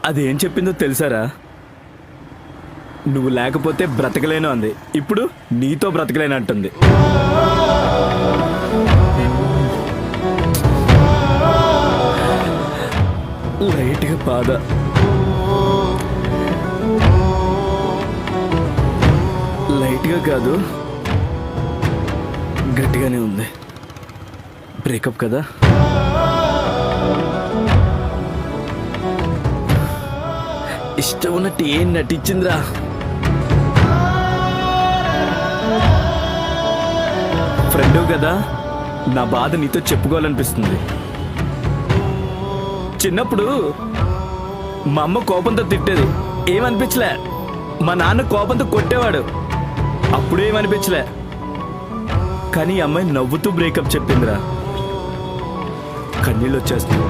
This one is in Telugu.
అదేం చెప్పిందో తెలుసారా? నువ్వు లేకపోతే బ్రతకలేను అంది. ఇప్పుడు నీతో బ్రతకలేను అంటుంది. లైట్గా బాధ. లైట్గా కాదు, గట్టిగానే ఉంది. బ్రేకప్ కదా. ఇష్టం ఉన్నట్టు ఏం నటించిందిరా. ఫ్రెండు కదా, నా బాధ నీతో చెప్పుకోవాలనిపిస్తుంది. చిన్నప్పుడు మా అమ్మ కోపంతో తిట్టేది, ఏమనిపించలే. మా నాన్న కోపంతో కొట్టేవాడు, అప్పుడేమనిపించలే. కానీ ఈ అమ్మాయి నవ్వుతూ బ్రేకప్ చెప్పిందిరా. కన్నీళ్ళు వచ్చేస్తుంది.